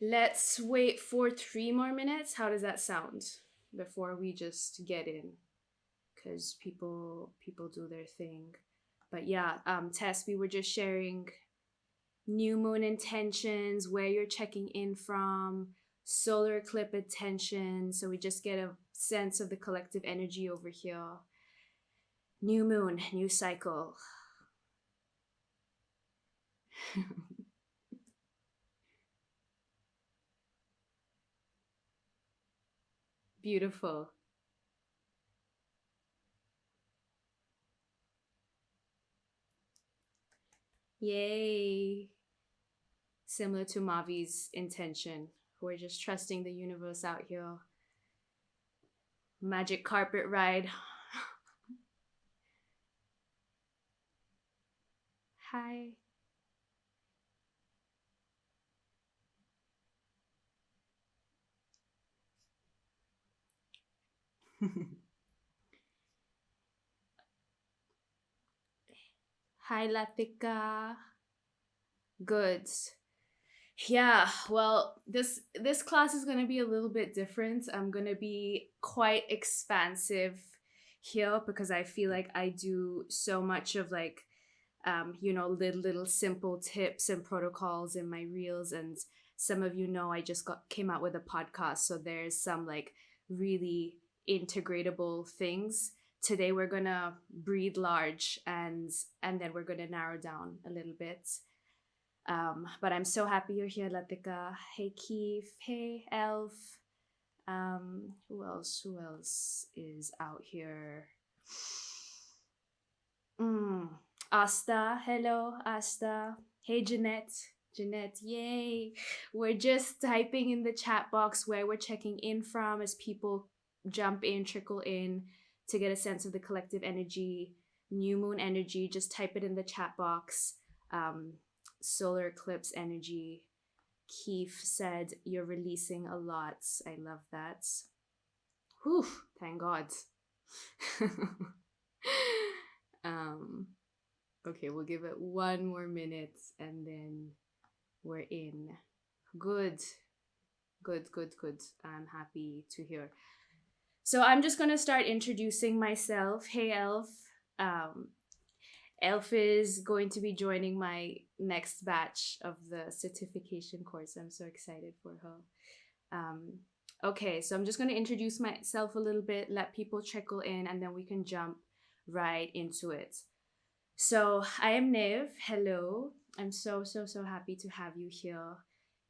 Let's wait for 3 more minutes. How does that sound? Before we just get in, because people do their thing. But yeah, Tess, we were just sharing new moon intentions, where you're checking in from, solar eclipse attention, so we just get a sense of the collective energy over here. New moon, new cycle. Beautiful. Yay. Similar to Mavi's intention. We're just trusting the universe out here. Magic carpet ride. Hi. Hi, Latika. Good. Yeah, well, this class is going to be a little bit different. I'm going to be quite expansive here because I feel like I do so much of like little simple tips and protocols in my reels, and some of you know I just got came out with a podcast, so there's some like really integratable things. Today we're going to breathe large, and then we're going to narrow down a little bit. But I'm so happy you're here, Latika. Hey, Keith. Hey, Elf. Who else? Who else is out here? Mm. Asta. Hello, Asta. Hey, Jeanette. Jeanette, yay. We're just typing in the chat box where we're checking in from as people jump in, trickle in to get a sense of the collective energy, new moon energy. Just type it in the chat box. Solar eclipse energy. Keith said you're releasing a lot. I love that. Whew, thank God. um, okay, we'll give it 1 more minute and then we're in. Good, good, good, good. I'm happy to hear. So I'm just gonna start introducing myself. Hey, Elf. Um, Elf is going to be joining my next batch of the certification course. I'm so excited for her. Okay, so I'm just going to introduce myself a little bit, let people trickle in, and then we can jump right into it. So I am Niv. Hello. I'm so, so, so happy to have you here.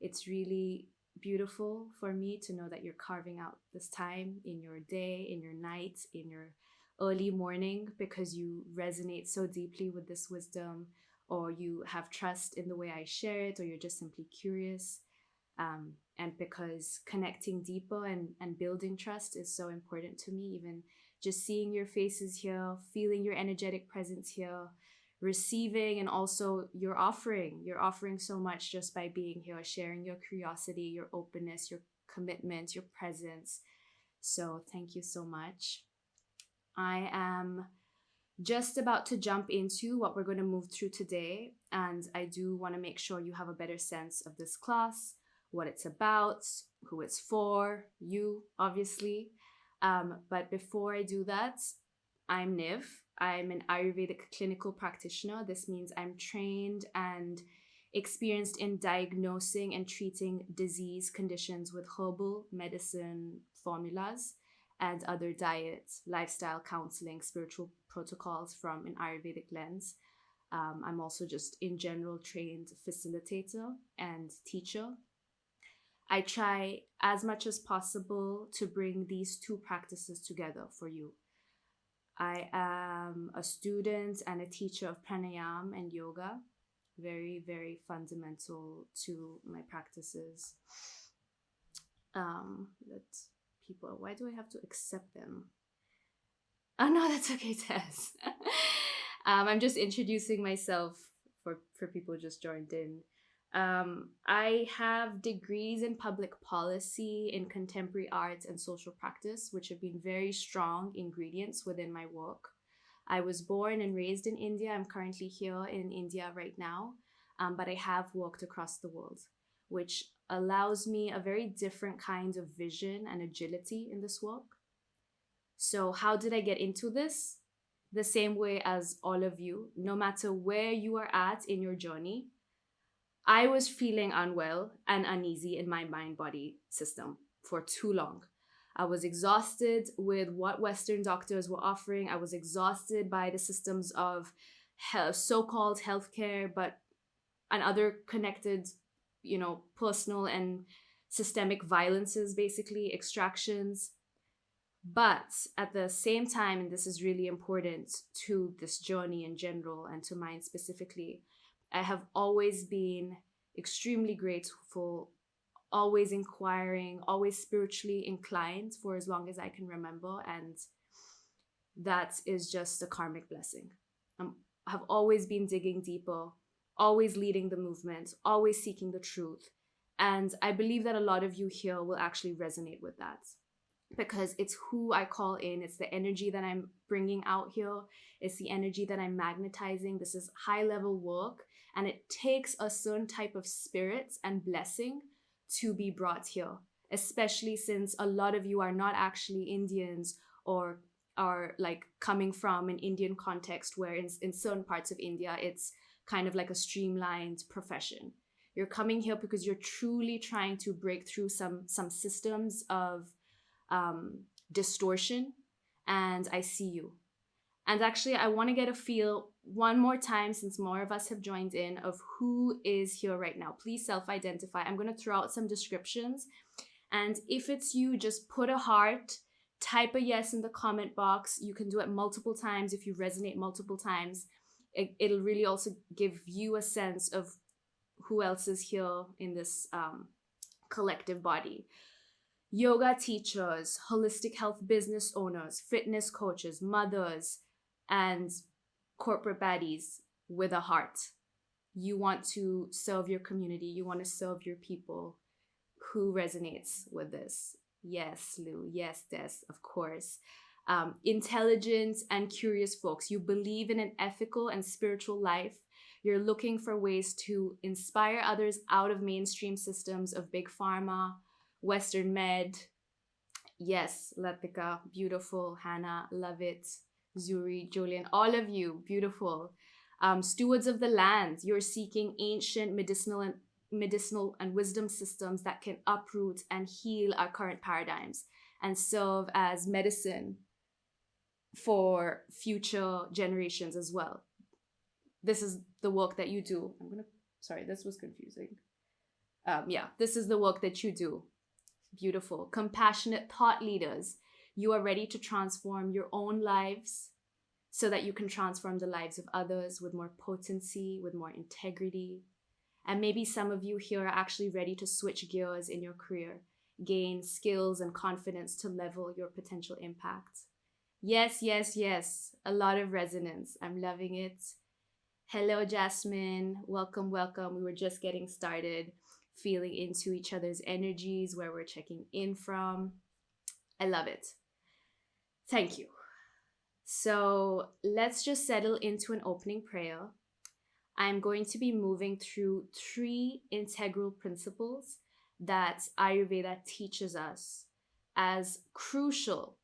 It's really beautiful for me to know that you're carving out this time in your day, in your night, in your early morning, because you resonate so deeply with this wisdom, or you have trust in the way I share it, or you're just simply curious. And because connecting deeper and building trust is so important to me, even just seeing your faces here, feeling your energetic presence here, receiving, and also you're offering so much just by being here, sharing your curiosity, your openness, your commitment, your presence. So thank you so much. I am just about to jump into what we're going to move through today, and I do want to make sure you have a better sense of this class, what it's about, who it's for, you, obviously. But before I do that, I'm Niv. I'm an Ayurvedic clinical practitioner. This means I'm trained and experienced in diagnosing and treating disease conditions with herbal medicine formulas and other diet, lifestyle counseling, spiritual protocols from an Ayurvedic lens. I'm also just in general trained facilitator and teacher. I try as much as possible to bring these two practices together for you. I am a student and a teacher of pranayama and yoga, very, very fundamental to my practices. Let people, why do I have to accept them? Oh no, that's okay, Tess. I'm just introducing myself for people who just joined in. I have degrees in public policy, in contemporary arts and social practice, which have been very strong ingredients within my work. I was born and raised in India. I'm currently here in India right now, but I have worked across the world, which allows me a very different kind of vision and agility in this work. So how did I get into this? The same way as all of you, no matter where you are at in your journey, I was feeling unwell and uneasy in my mind-body system for too long. I was exhausted with what Western doctors were offering. I was exhausted by the systems of so-called healthcare, and other connected, personal and systemic violences, basically extractions. But at the same time, and this is really important to this journey in general and to mine specifically, I have always been extremely grateful, always inquiring, always spiritually inclined for as long as I can remember. And that is just a karmic blessing. I have always been digging deeper, always leading the movement, always seeking the truth. And I believe that a lot of you here will actually resonate with that, because it's who I call in. It's the energy that I'm bringing out here. It's the energy that I'm magnetizing. This is high level work, and it takes a certain type of spirit and blessing to be brought here, especially since a lot of you are not actually Indians or are like coming from an Indian context where in certain parts of India, it's kind of like a streamlined profession. You're coming here because you're truly trying to break through some systems of distortion, and I see you. And actually, I want to get a feel one more time, since more of us have joined in, of who is here right now. Please self-identify. I'm going to throw out some descriptions, and if it's you, just put a heart, type a yes in the comment box. You can do it multiple times if you resonate multiple times. It'll really also give you a sense of who else is here in this collective body. Yoga teachers, holistic health business owners, fitness coaches, mothers, and corporate baddies with a heart. You want to serve your community. You want to serve your people. Who resonates with this? Yes, Lou. Yes, Des, of course. Intelligent and curious folks. You believe in an ethical and spiritual life. You're looking for ways to inspire others out of mainstream systems of big pharma, Western med. Yes, Latika, beautiful. Hannah, love it. Zuri, Julian, all of you, beautiful. Stewards of the land, you're seeking ancient medicinal and wisdom systems that can uproot and heal our current paradigms and serve as medicine for future generations as well. This is the work that you do. Sorry, this was confusing. This is the work that you do. Beautiful. Compassionate thought leaders. You are ready to transform your own lives so that you can transform the lives of others with more potency, with more integrity. And maybe some of you here are actually ready to switch gears in your career, gain skills and confidence to level your potential impact. Yes, yes, yes. A lot of resonance. I'm loving it. Hello, Jasmine. Welcome, welcome. We were just getting started, feeling into each other's energies, where we're checking in from. I love it. Thank you. So let's just settle into an opening prayer. I'm going to be moving through 3 integral principles that Ayurveda teaches us as crucial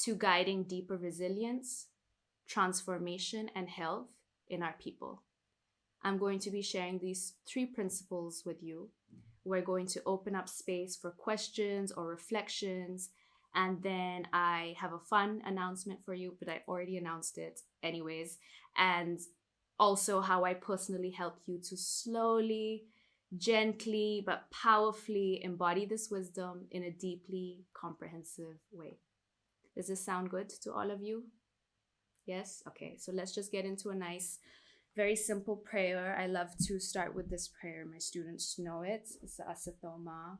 to guiding deeper resilience, transformation, and health in our people. I'm going to be sharing these 3 principles with you. We're going to open up space for questions or reflections, and then I have a fun announcement for you, but I already announced it anyways, and also how I personally help you to slowly, gently, but powerfully embody this wisdom in a deeply comprehensive way. Does this sound good to all of you? Yes? Okay, so let's just get into a nice, very simple prayer. I love to start with this prayer. My students know it. It's the Asatoma.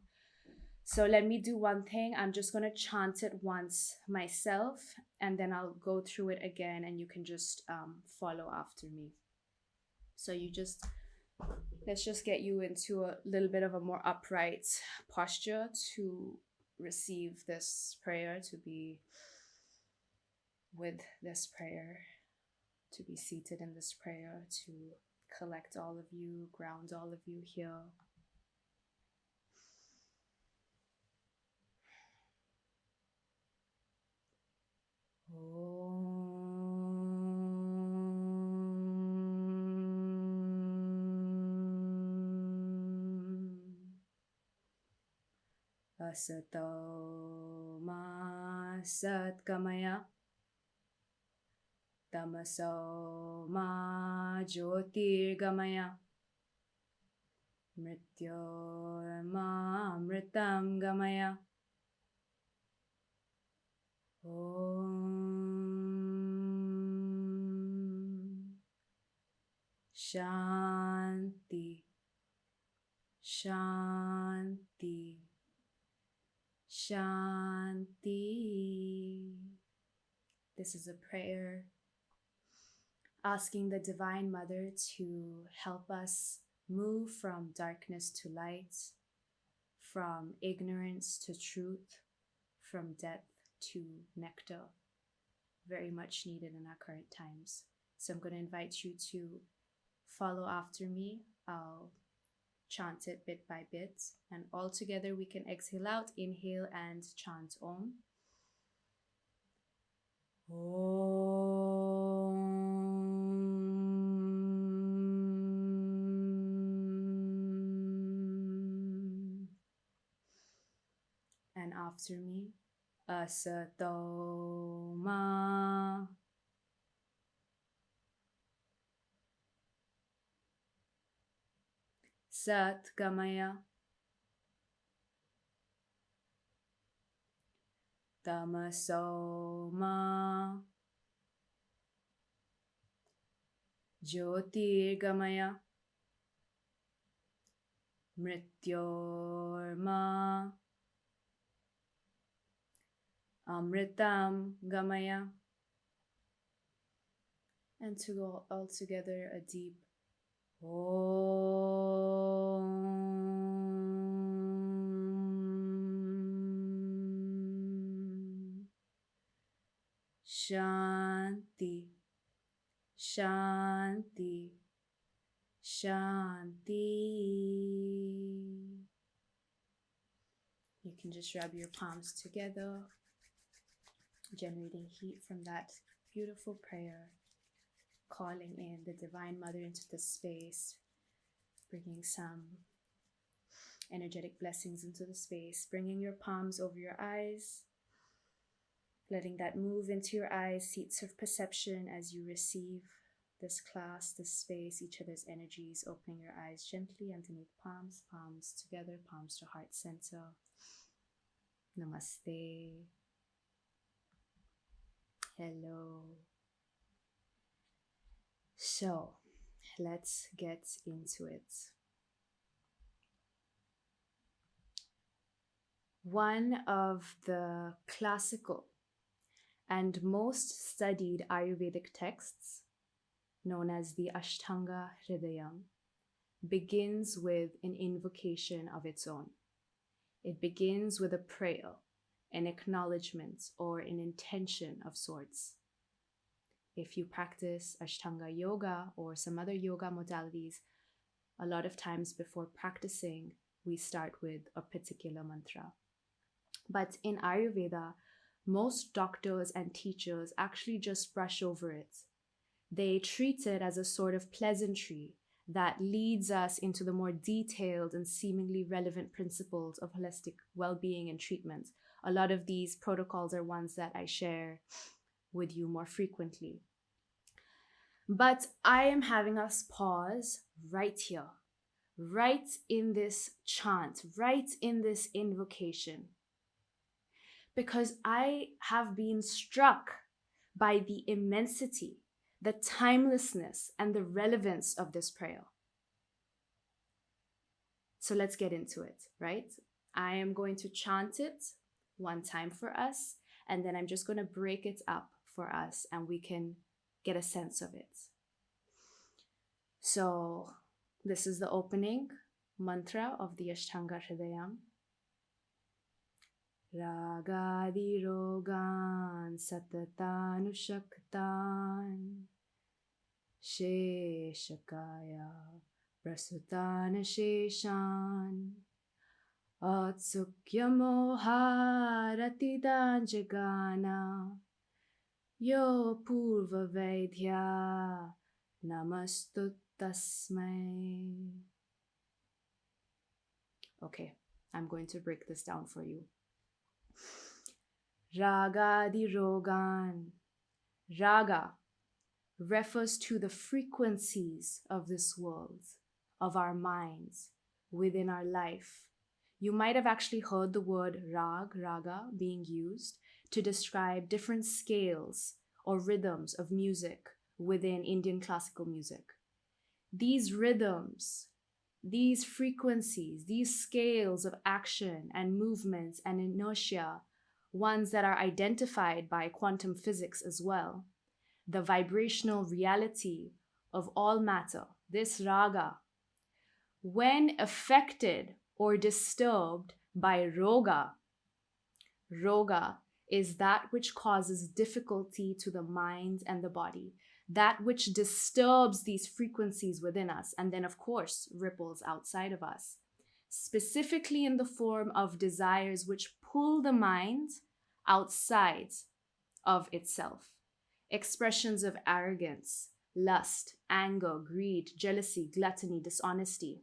So let me do one thing. I'm just going to chant it once myself, and then I'll go through it again, and you can just follow after me. So let's just get you into a little bit of a more upright posture to receive this prayer, to be with this prayer, to be seated in this prayer, to collect all of you, ground all of you here. Asato ma satgamaya, tamaso ma jyotirgamaya, mrityorma amritam gamaya. Om Shanti, Shanti, Shanti. This is a prayer asking the Divine Mother to help us move from darkness to light, from ignorance to truth, from death to nectar. Very much needed in our current times. So I'm going to invite you to follow after me. I'll chant it bit by bit, and all together we can exhale out, inhale, and chant Om. Om. And after me, Asato ma Satgamaya, Tamaso ma Jyotirgamaya, Mrityorma Amritam gamaya. And to go all together a deep Om. Shanti, Shanti, Shanti. You can just rub your palms together, generating heat from that beautiful prayer, calling in the Divine Mother into the space, bringing some energetic blessings into the space, bringing your palms over your eyes, letting that move into your eyes, seats of perception as you receive this class, this space, each other's energies, opening your eyes gently underneath palms, palms together, palms to heart center. Namaste. Hello. So, let's get into it. One of the classical and most studied Ayurvedic texts, known as the Ashtanga Hrdayama, begins with an invocation of its own. It begins with a prayer, an acknowledgement, or an intention of sorts. If you practice Ashtanga yoga or some other yoga modalities, a lot of times before practicing, we start with a particular mantra. But in Ayurveda, most doctors and teachers actually just brush over it. They treat it as a sort of pleasantry that leads us into the more detailed and seemingly relevant principles of holistic well-being and treatment. A lot of these protocols are ones that I share with you more frequently. But I am having us pause right here, right in this chant, right in this invocation, because I have been struck by the immensity, the timelessness, and the relevance of this prayer. So let's get into it, right? I am going to chant it one time for us, and then I'm just going to break it up for us, and we can get a sense of it. So this is the opening mantra of the Ashtanga Hrdayama. Ragadi rogan satatanushaktan Sheshakaya prasutana sheshan Atsukyamoharatidan jagana Yo purva vaidhya namastut tasmai. Okay, I'm going to break this down for you. Ragadi rogan. Raga refers to the frequencies of this world, of our minds, within our life. You might have actually heard the word raga, being used to describe different scales or rhythms of music within Indian classical music. These rhythms, these frequencies, these scales of action and movements and inertia, ones that are identified by quantum physics as well, the vibrational reality of all matter, this raga, when affected or disturbed by roga is that which causes difficulty to the mind and the body, that which disturbs these frequencies within us, and then, of course, ripples outside of us, specifically in the form of desires which pull the mind outside of itself. Expressions of arrogance, lust, anger, greed, jealousy, gluttony, dishonesty.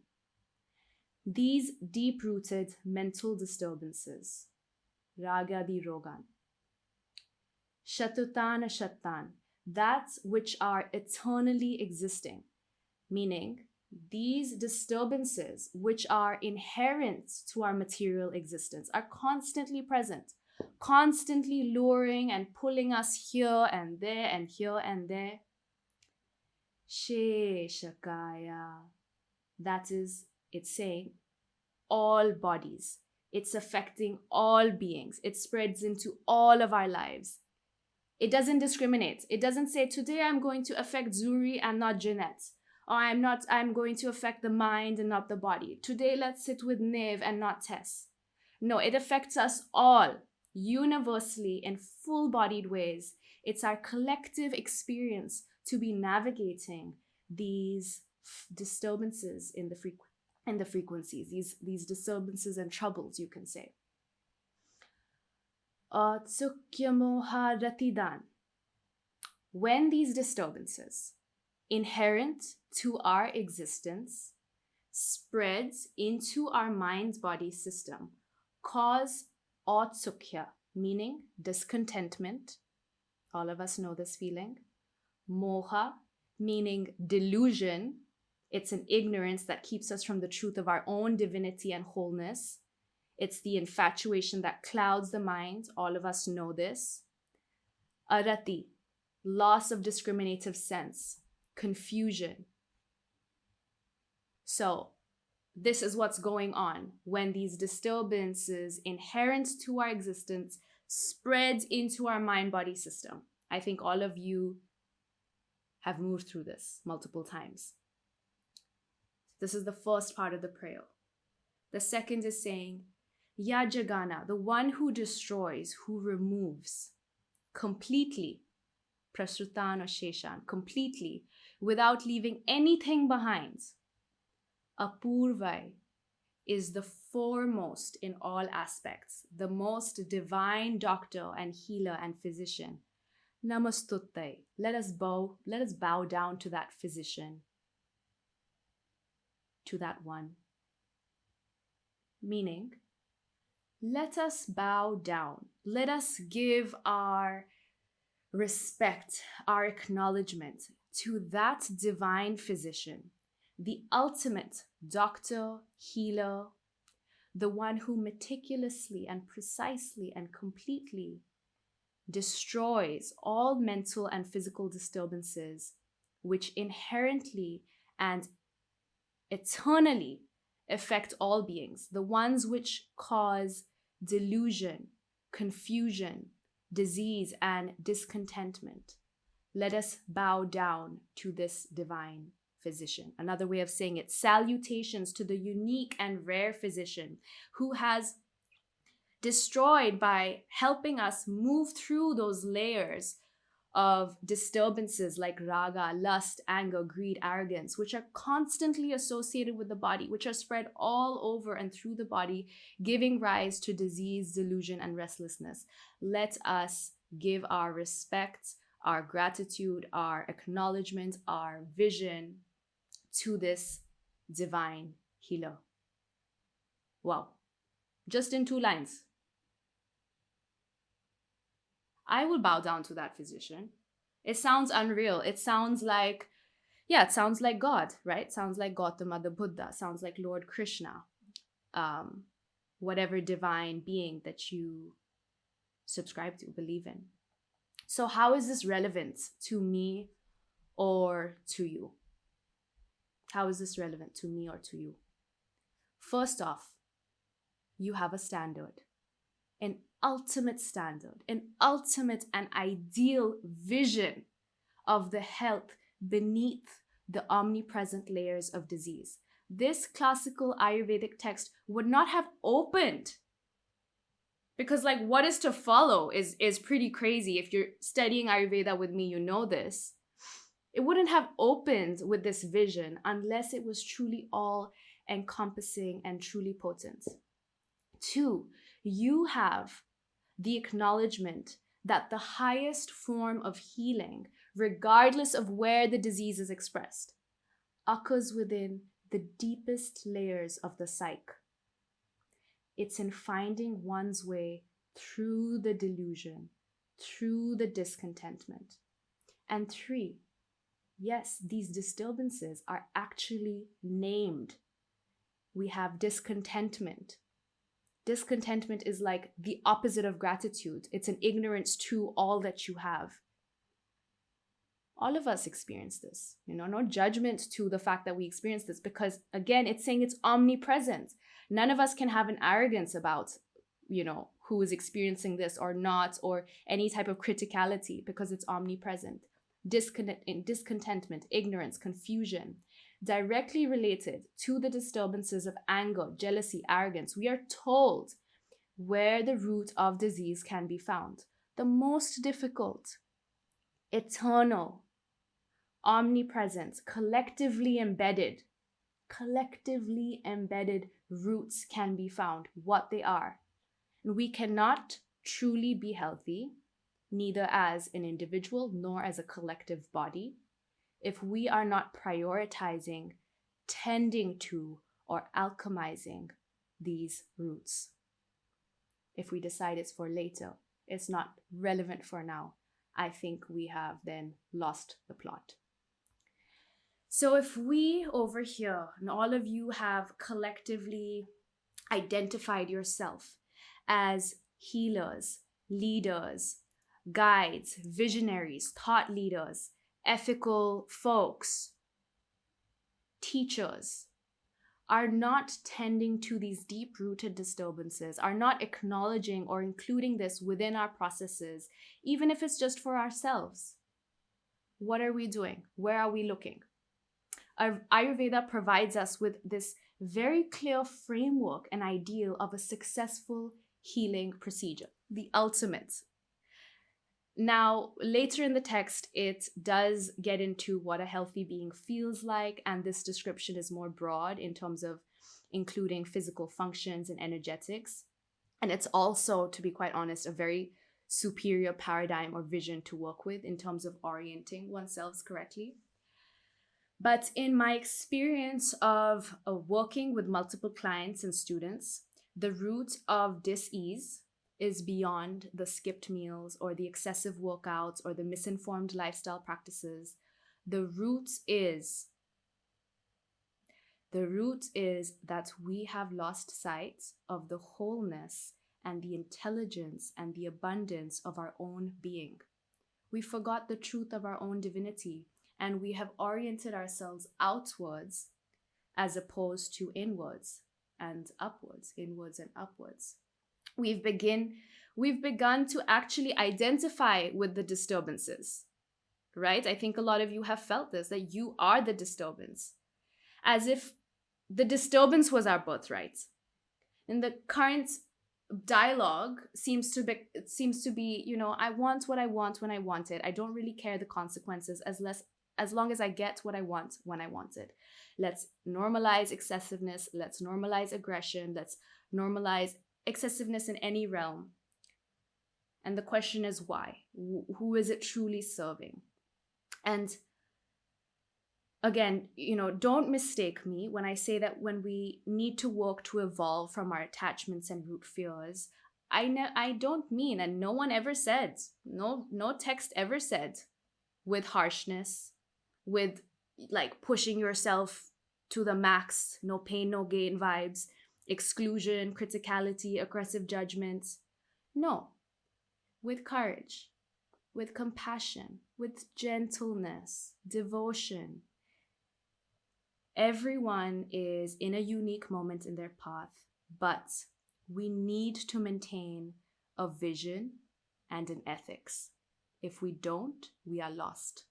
These deep-rooted mental disturbances, ragadi rogan. Shatutana shattan, that which are eternally existing, meaning these disturbances which are inherent to our material existence are constantly present, constantly luring and pulling us here and there and here and there. Sheshakaya, that is, it's saying all bodies. It's affecting all beings. It spreads into all of our lives. It doesn't discriminate. It doesn't say, today I'm going to affect Zuri and not Jeanette. Or I'm going to affect the mind and not the body. Today let's sit with Nev and not Tess. No, it affects us all, universally, in full-bodied ways. It's our collective experience to be navigating these disturbances in the frequencies, these disturbances and troubles, you can say. When these disturbances, inherent to our existence, spreads into our mind-body system, cause atsukya, meaning discontentment. All of us know this feeling. Moha, meaning delusion. It's an ignorance that keeps us from the truth of our own divinity and wholeness. It's the infatuation that clouds the mind. All of us know this. Arati, loss of discriminative sense, confusion. So, this is what's going on when these disturbances inherent to our existence spreads into our mind-body system. I think all of you have moved through this multiple times. This is the first part of the prayer. The second is saying, Yajagana, the one who destroys, who removes completely, prasrutan or sheshan, completely, without leaving anything behind. Apurvai is the foremost in all aspects, the most divine doctor and healer and physician. Namastuttai, let us bow down to that physician, to that one. Meaning, let us bow down. Let us give our respect, our acknowledgement to that divine physician, the ultimate doctor, healer, the one who meticulously and precisely and completely destroys all mental and physical disturbances which inherently and eternally affect all beings, the ones which cause delusion, confusion, disease, and discontentment. Let us bow down to this divine physician. Another way of saying it, salutations to the unique and rare physician who has destroyed by helping us move through those layers of disturbances like raga, lust, anger, greed, arrogance, which are constantly associated with the body, which are spread all over and through the body, giving rise to disease, delusion, and restlessness. Let us give our respect, our gratitude, our acknowledgement, our vision to this divine healer. Wow. just in 2 lines. I will bow down to that physician. It sounds unreal. It sounds like, it sounds like God, right? Sounds like Gautama the Buddha. Sounds like Lord Krishna. Whatever divine being that you subscribe to, believe in. So how is this relevant to me or to you? How is this relevant to me or to you? First off, you have a standard, an ultimate standard, an ultimate and ideal vision of the health beneath the omnipresent layers of disease. This classical Ayurvedic text would not have opened, because like what is to follow is pretty crazy. If you're studying Ayurveda with me, you know this. It wouldn't have opened with this vision unless it was truly all encompassing and truly potent. 2, you have the acknowledgement that the highest form of healing, regardless of where the disease is expressed, occurs within the deepest layers of the psyche. It's in finding one's way through the delusion, through the discontentment. And 3, yes, these disturbances are actually named. We have discontentment. Discontentment is like the opposite of gratitude. It's an ignorance to all that you have. All of us experience this, no judgment to the fact that we experience this, because again, it's saying it's omnipresent. None of us can have an arrogance about, who is experiencing this or not, or any type of criticality, because it's omnipresent. Discontentment, ignorance, confusion, directly related to the disturbances of anger, jealousy, arrogance. We are told where the root of disease can be found. The most difficult, eternal, omnipresent, collectively embedded roots can be found, what they are. And we cannot truly be healthy, neither as an individual nor as a collective body, if we are not prioritizing, tending to, or alchemizing these roots. If we decide it's for later, it's not relevant for now, I think we have then lost the plot. So if we over here, and all of you have collectively identified yourself as healers, leaders, guides, visionaries, thought leaders, ethical folks, teachers, are not tending to these deep-rooted disturbances, are not acknowledging or including this within our processes, even if it's just for ourselves, what are we doing? Where are we looking? Ayurveda provides us with this very clear framework and ideal of a successful healing procedure, the ultimate. Now, later in the text, it does get into what a healthy being feels like, and this description is more broad in terms of including physical functions and energetics. And it's also, to be quite honest, a very superior paradigm or vision to work with in terms of orienting oneself correctly. But in my experience of working with multiple clients and students, the root of dis-ease is beyond the skipped meals or the excessive workouts or the misinformed lifestyle practices. The root is that we have lost sight of the wholeness and the intelligence and the abundance of our own being. We forgot the truth of our own divinity, and we have oriented ourselves outwards as opposed to inwards and upwards, inwards and upwards. We've begun to actually identify with the disturbances, right? I think a lot of you have felt this, that you are the disturbance, as if the disturbance was our birthright. In the current dialogue seems to be, I want what I want when I want it. I don't really care the consequences as long as I get what I want when I want it. Let's normalize excessiveness. Let's normalize aggression. Let's normalize excessiveness in any realm. And the question is why? Who is it truly serving? And again, don't mistake me when I say that when we need to work to evolve from our attachments and root fears, I don't mean, and no one ever said, no text ever said, with harshness, with like pushing yourself to the max, no pain, no gain vibes, exclusion, criticality, aggressive judgments. No, with courage, with compassion, with gentleness, devotion. Everyone is in a unique moment in their path, but we need to maintain a vision and an ethics. If we don't, we are lost.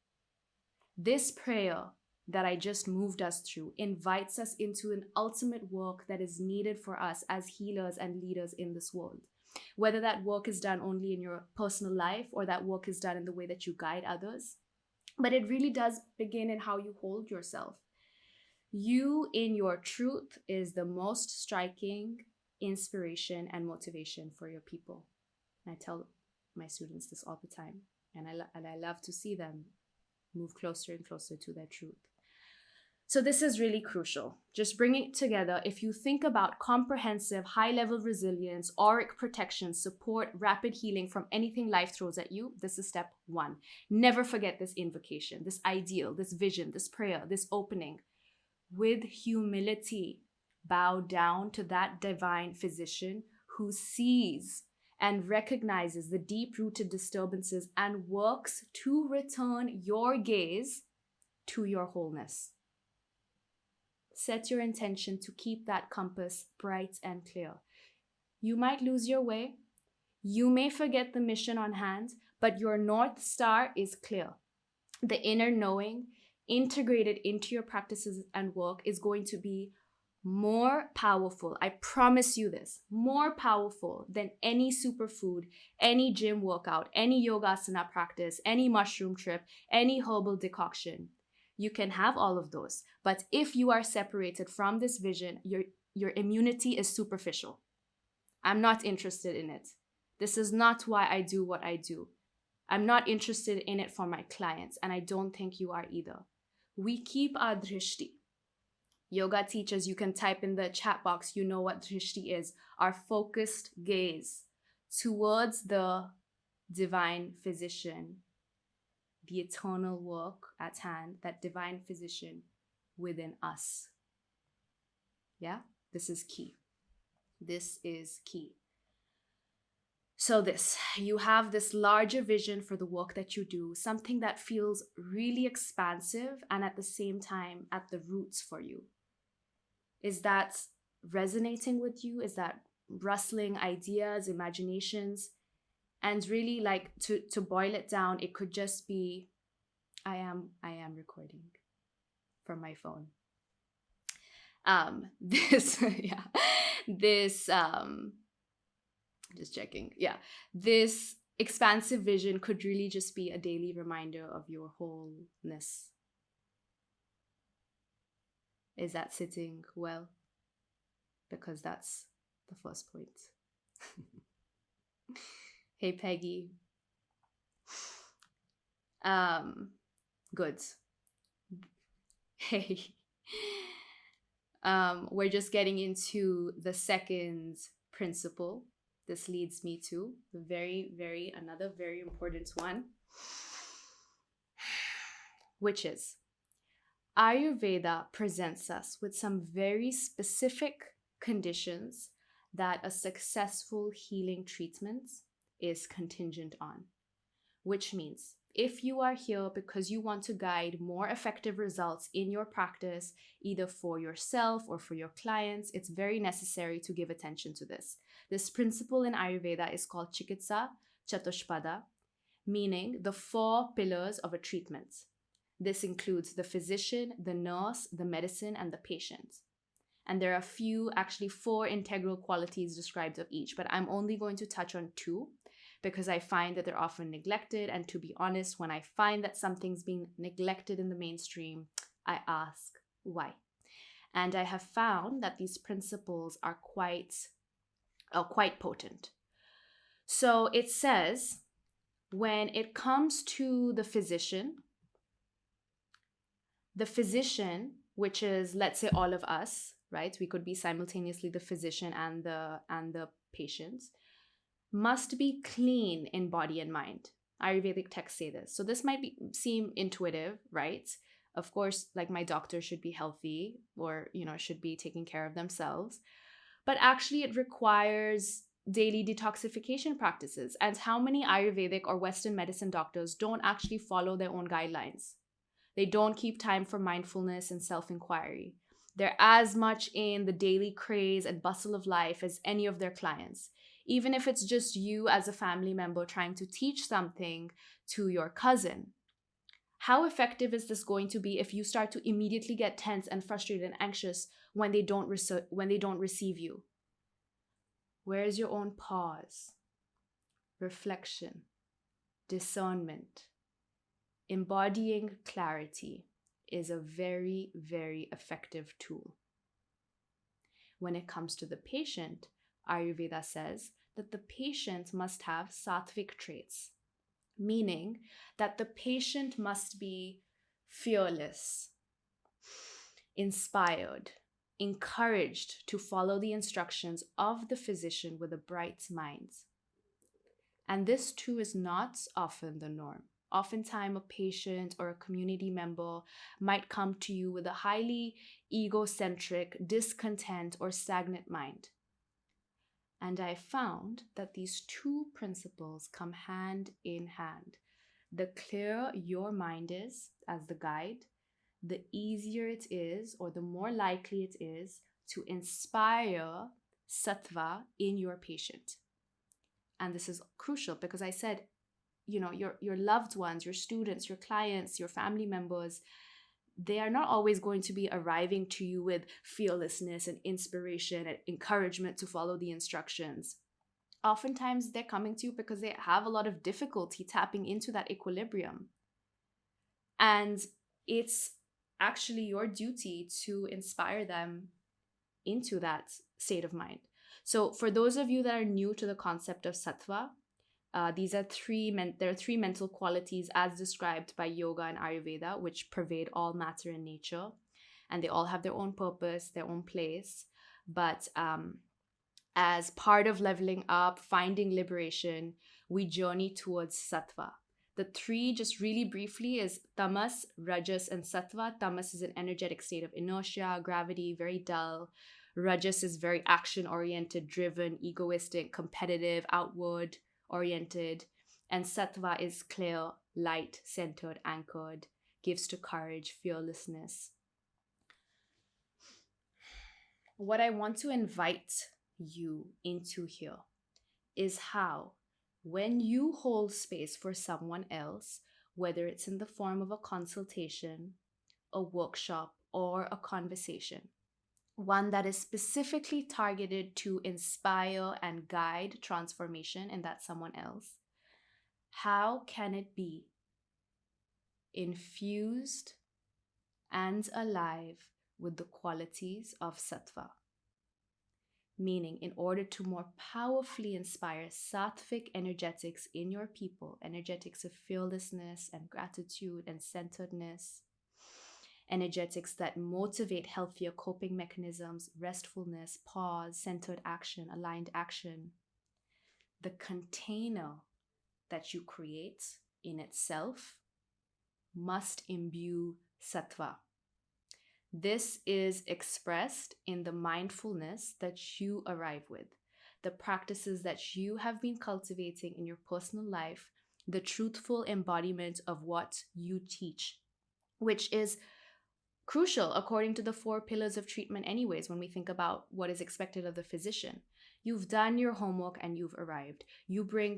This prayer that I just moved us through invites us into an ultimate work that is needed for us as healers and leaders in this world. Whether that work is done only in your personal life or that work is done in the way that you guide others. But it really does begin in how you hold yourself. You in your truth is the most striking inspiration and motivation for your people. And I tell my students this all the time, and I love to see them move closer and closer to their truth. So this is really crucial. Just bringing it together. If you think about comprehensive, high-level resilience, auric protection, support, rapid healing from anything life throws at you, this is step 1. Never forget this invocation, this ideal, this vision, this prayer, this opening. With humility, bow down to that divine physician who sees and recognizes the deep-rooted disturbances and works to return your gaze to your wholeness. Set your intention to keep that compass bright and clear. You might lose your way. You may forget the mission on hand, but your North Star is clear. The inner knowing integrated into your practices and work is going to be more powerful. I promise you this, more powerful than any superfood, any gym workout, any yogasana practice, any mushroom trip, any herbal decoction. You can have all of those, but if you are separated from this vision, your immunity is superficial. I'm not interested in it. This is not why I do what I do. I'm not interested in it for my clients, and I don't think you are either. We keep our drishti. Yoga teachers, you can type in the chat box, you know what drishti is. Our focused gaze towards the divine physician, the eternal work at hand, that divine physician within us. Yeah, this is key. This is key. So you have this larger vision for the work that you do, something that feels really expansive and at the same time at the roots for you. Is that resonating with you? Is that rustling ideas, imaginations? And really, like, to boil it down, it could just be, I am recording from my phone. Just checking. Yeah. This expansive vision could really just be a daily reminder of your wholeness. Is that sitting well? Because that's the first point. Hey, Peggy. Good. Hey. We're just getting into the second principle. This leads me to the another very important one, which is Ayurveda presents us with some very specific conditions that a successful healing treatment is contingent on, which means if you are here because you want to guide more effective results in your practice, either for yourself or for your clients, it's very necessary to give attention to this. This principle in Ayurveda is called Chikitsha, Chatushpada, meaning the 4 pillars of a treatment. This includes the physician, the nurse, the medicine, and the patient. And there are actually 4 integral qualities described of each, but I'm only going to touch on 2 because I find that they're often neglected. And to be honest, when I find that something's being neglected in the mainstream, I ask why. And I have found that these principles are quite potent. So it says, when it comes to the physician, the physician, which is, let's say, all of us, right? We could be simultaneously the physician and the patient, must be clean in body and mind. Ayurvedic texts say this. So this might seem intuitive, right? Of course, like my doctor should be healthy or, should be taking care of themselves. But actually it requires daily detoxification practices. And how many Ayurvedic or Western medicine doctors don't actually follow their own guidelines? They don't keep time for mindfulness and self-inquiry. They're as much in the daily craze and bustle of life as any of their clients. Even if it's just you as a family member trying to teach something to your cousin. How effective is this going to be if you start to immediately get tense and frustrated and anxious when they don't receive you? Where is your own pause, reflection, discernment? Embodying clarity is a very, very effective tool. When it comes to the patient, Ayurveda says that the patient must have sattvic traits, meaning that the patient must be fearless, inspired, encouraged to follow the instructions of the physician with a bright mind. And this too is not often the norm. Oftentimes, a patient or a community member might come to you with a highly egocentric, discontent, or stagnant mind. And I found that these two principles come hand in hand. The clearer your mind is as the guide, the easier it is, or the more likely it is to inspire sattva in your patient. And this is crucial because I said, your loved ones, your students, your clients, your family members, they are not always going to be arriving to you with fearlessness and inspiration and encouragement to follow the instructions. Oftentimes, they're coming to you because they have a lot of difficulty tapping into that equilibrium. And it's actually your duty to inspire them into that state of mind. So for those of you that are new to the concept of sattva, there are three mental qualities as described by yoga and Ayurveda, which pervade all matter and nature, and they all have their own purpose, their own place. But as part of leveling up, finding liberation, we journey towards sattva. The three, just really briefly, is tamas, rajas, and sattva. Tamas is an energetic state of inertia, gravity, very dull. Rajas is very action-oriented, driven, egoistic, competitive, outward oriented, and sattva is clear, light, centered, anchored, gives to courage, fearlessness. What I want to invite you into here is how, when you hold space for someone else, whether it's in the form of a consultation, a workshop, or a conversation, one that is specifically targeted to inspire and guide transformation in that someone else, how can it be infused and alive with the qualities of sattva? Meaning, in order to more powerfully inspire sattvic energetics in your people, energetics of fearlessness and gratitude and centeredness, energetics that motivate healthier coping mechanisms, restfulness, pause, centered action, aligned action. The container that you create in itself must imbue sattva. This is expressed in the mindfulness that you arrive with, the practices that you have been cultivating in your personal life, the truthful embodiment of what you teach, which is crucial according to the 4 pillars of treatment anyways, when we think about what is expected of the physician. You've done your homework and you've arrived. You bring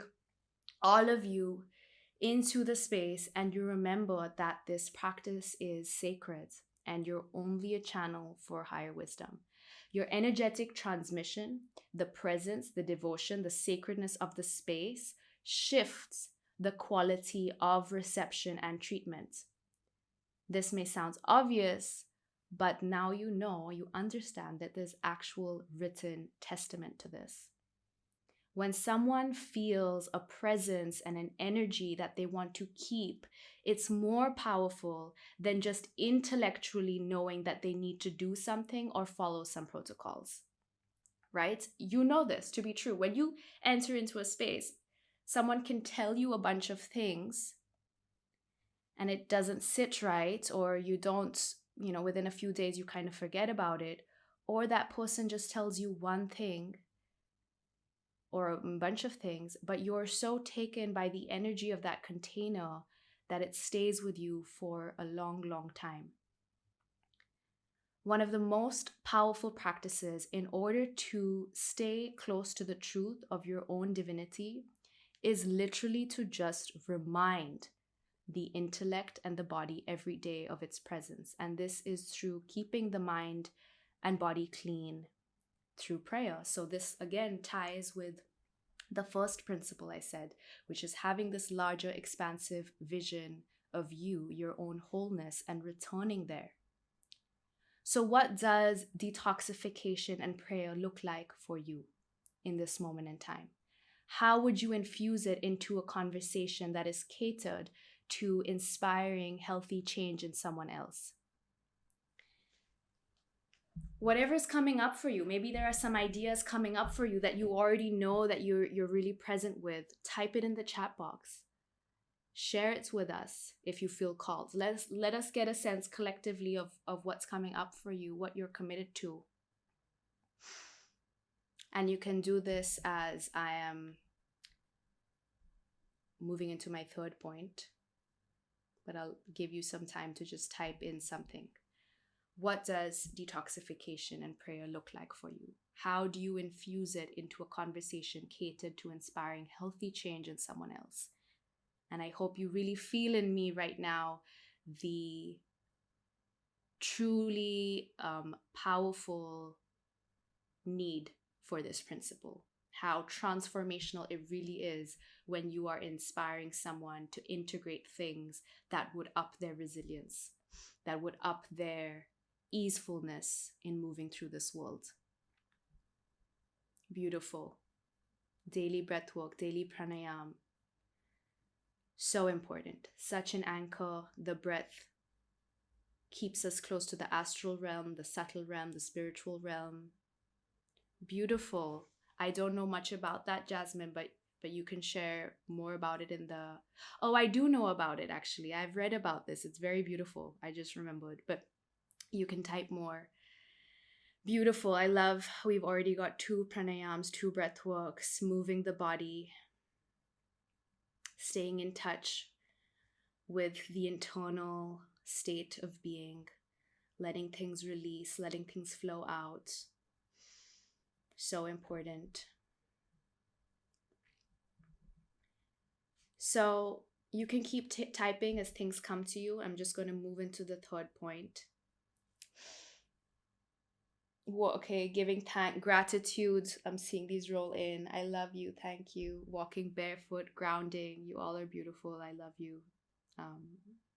all of you into the space and you remember that this practice is sacred and you're only a channel for higher wisdom. Your energetic transmission, the presence, the devotion, the sacredness of the space shifts the quality of reception and treatment. This may sound obvious, but now you understand that there's actual written testament to this. When someone feels a presence and an energy that they want to keep, it's more powerful than just intellectually knowing that they need to do something or follow some protocols, right? You know this to be true. When you enter into a space, someone can tell you a bunch of things and it doesn't sit right, or you don't, within a few days you kind of forget about it, or that person just tells you one thing or a bunch of things, but you're so taken by the energy of that container that it stays with you for a long, long time. One of the most powerful practices in order to stay close to the truth of your own divinity is literally to just remind the intellect and the body every day of its presence. And this is through keeping the mind and body clean through prayer. So this again ties with the first principle I said, which is having this larger expansive vision of you, your own wholeness, and returning there. So what does detoxification and prayer look like for you in this moment in time? How would you infuse it into a conversation that is catered to inspiring healthy change in someone else? Whatever's coming up for you, maybe there are some ideas coming up for you that you already know that you're really present with. Type it in the chat box. Share it with us if you feel called. Let us get a sense collectively of what's coming up for you, what you're committed to. And you can do this as I am moving into my third point, but I'll give you some time to just type in something. What does detoxification and prayer look like for you? How do you infuse it into a conversation catered to inspiring healthy change in someone else? And I hope you really feel in me right now the truly powerful need for this principle. How transformational it really is when you are inspiring someone to integrate things that would up their resilience, that would up their easefulness in moving through this world. Beautiful. Daily breath work, daily pranayam. So important. Such an anchor. The breath keeps us close to the astral realm, the subtle realm, the spiritual realm. Beautiful. I don't know much about that, Jasmine, but you can share more about it in the... Oh, I do know about it, actually. I've read about this. It's very beautiful. I just remembered. But you can type more. Beautiful. I love, we've already got 2 pranayams, 2 breath works, moving the body, staying in touch with the internal state of being, letting things release, letting things flow out. So important. So you can keep typing as things come to you. I'm just going to move into the third point. Well, okay, giving gratitude. I'm seeing these roll in. I love you. Thank you. Walking barefoot, grounding. You all are beautiful. I love you.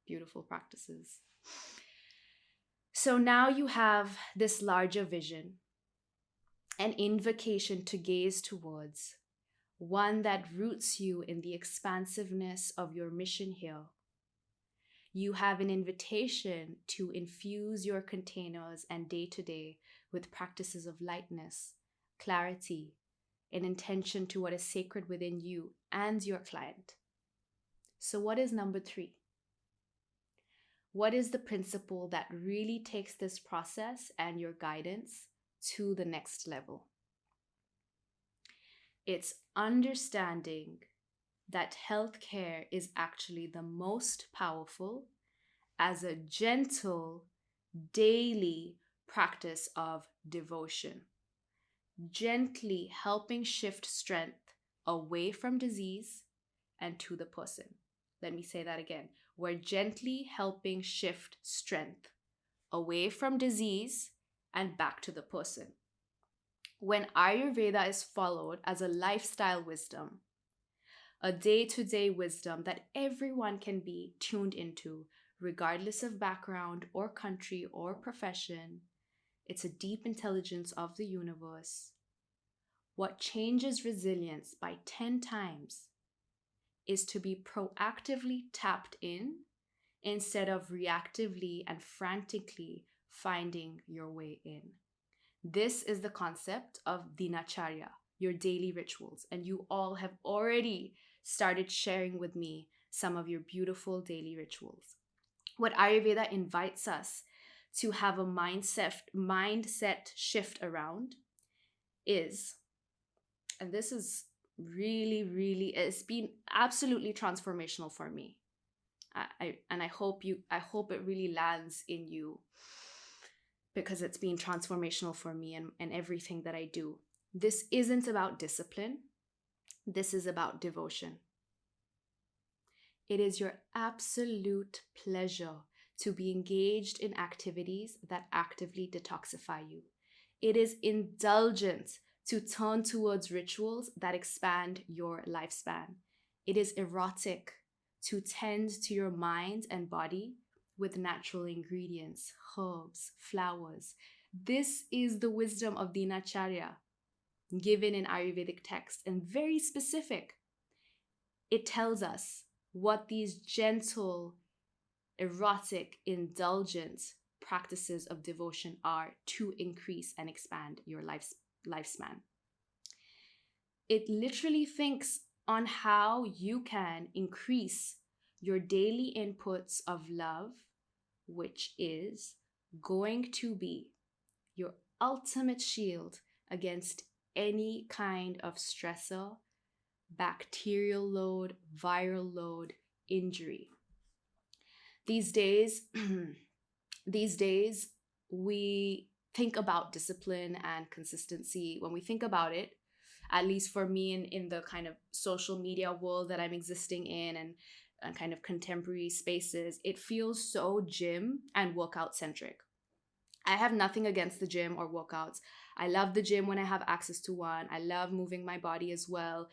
Beautiful practices. So now you have this larger vision, an invocation to gaze towards, one that roots you in the expansiveness of your mission here. You have an invitation to infuse your containers and day-to-day with practices of lightness, clarity, an intention to what is sacred within you and your client. So what is number 3? What is the principle that really takes this process and your guidance to the next level? It's understanding that healthcare is actually the most powerful as a gentle, daily practice of devotion, gently helping shift strength away from disease and to the person. Let me say that again. We're gently helping shift strength away from disease and back to the person. When Ayurveda is followed as a lifestyle wisdom, a day-to-day wisdom that everyone can be tuned into, regardless of background or country or profession, it's a deep intelligence of the universe. What changes resilience by 10 times is to be proactively tapped in instead of reactively and frantically finding your way in. This is the concept of Dinacharya, your daily rituals. And you all have already started sharing with me some of your beautiful daily rituals. What Ayurveda invites us to have a mindset shift around is, and this is really, it's been absolutely transformational for me. I hope it really lands in you, because it's been transformational for me and everything that I do. This isn't about discipline. This is about devotion. It is your absolute pleasure to be engaged in activities that actively detoxify you. It is indulgent to turn towards rituals that expand your lifespan. It is erotic to tend to your mind and body with natural ingredients, herbs, flowers. This is the wisdom of Dinacharya given in Ayurvedic texts, and very specific. It tells us what these gentle, erotic, indulgent practices of devotion are to increase and expand your lifespan. It literally thinks on how you can increase your daily inputs of love, which is going to be your ultimate shield against any kind of stressor, bacterial load, viral load, injury. These days, we think about discipline and consistency. When we think about it, at least for me in the kind of social media world that I'm existing in and kind of contemporary spaces, it feels so gym and workout centric. I have nothing against the gym or workouts. I love the gym when I have access to one. I love moving my body as well,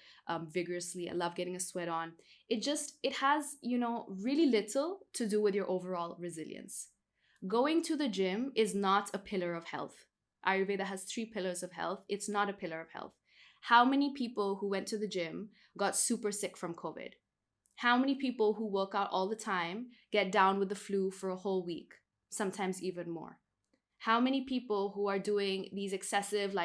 vigorously. I love getting a sweat on. It has, really little to do with your overall resilience. Going to the gym is not a pillar of health. Ayurveda has 3 pillars of health. It's not a pillar of health. How many people who went to the gym got super sick from COVID? How many people who work out all the time get down with the flu for a whole week? Sometimes even more. How many people who are doing these excessive,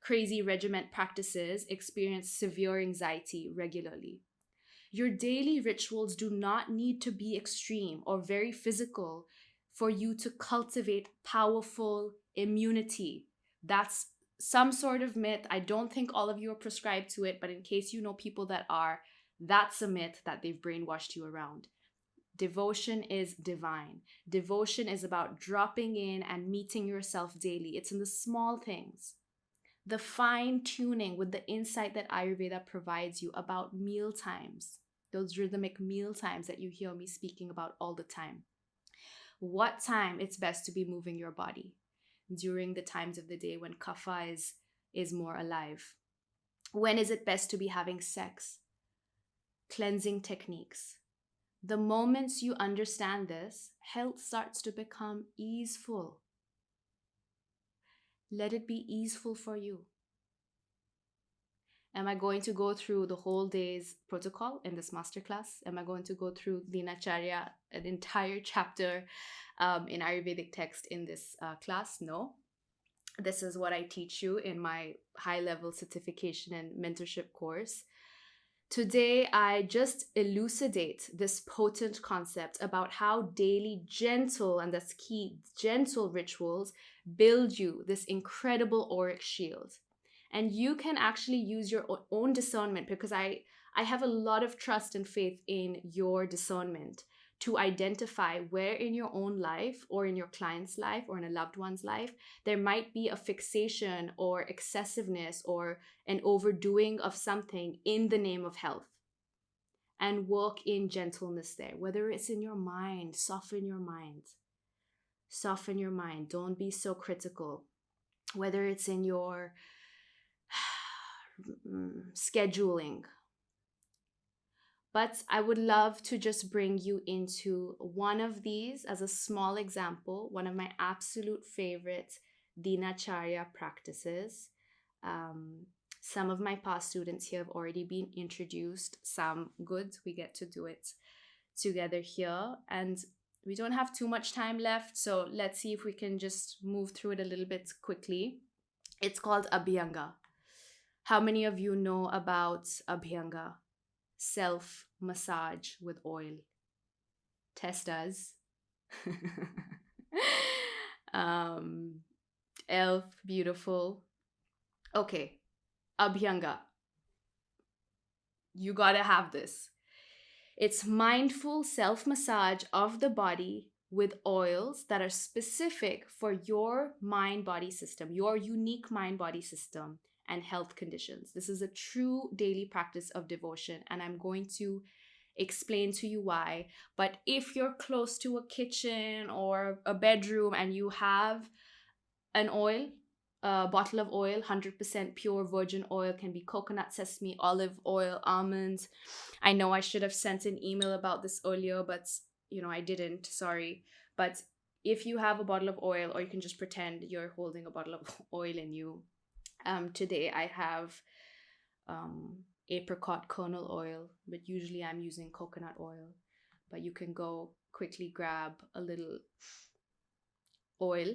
crazy regiment practices experience severe anxiety regularly? Your daily rituals do not need to be extreme or very physical for you to cultivate powerful immunity. That's some sort of myth. I don't think all of you are prescribed to it, but in case you know people that are, that's a myth that they've brainwashed you around. Devotion is divine. Devotion is about dropping in and meeting yourself daily. It's in the small things. The fine tuning with the insight that Ayurveda provides you about meal times, those rhythmic meal times that you hear me speaking about all the time. What time it's best to be moving your body during the times of the day when kapha is more alive. When is it best to be having sex? Cleansing techniques. The moments you understand this, health starts to become easeful. Let it be easeful for you. Am I going to go through the whole day's protocol in this masterclass? Am I going to go through Dinacharya, an entire chapter in Ayurvedic text in this class? No. This is what I teach you in my high-level certification and mentorship course. Today, I just elucidate this potent concept about how daily gentle, and that's key, gentle rituals build you this incredible auric shield. And you can actually use your own discernment, because I have a lot of trust and faith in your discernment to identify where in your own life or in your client's life or in a loved one's life, there might be a fixation or excessiveness or an overdoing of something in the name of health. And walk in gentleness there. Whether it's in your mind, soften your mind. Soften your mind. Don't be so critical. Whether it's in your scheduling. But I would love to just bring you into one of these as a small example, one of my absolute favorite Dinacharya practices. Some of my past students here have already been introduced. Some good, we get to do it together here. And we don't have too much time left, so let's see if we can just move through it a little bit quickly. It's called Abhyanga. How many of you know about Abhyanga? Self massage with oil. Test us. Elf, beautiful. Okay, Abhyanga. You gotta have this. It's mindful self-massage of the body with oils that are specific for your mind-body system, your unique mind-body system and health conditions. This is a true daily practice of devotion, and I'm going to explain to you why. But if you're close to a kitchen or a bedroom and you have an oil, a bottle of oil, 100% pure virgin oil, can be coconut, sesame, olive oil, almonds. I know I should have sent an email about this earlier, but I didn't, sorry. But if you have a bottle of oil, or you can just pretend you're holding a bottle of oil in you. Today I have apricot kernel oil, but usually I'm using coconut oil. But you can go quickly grab a little oil.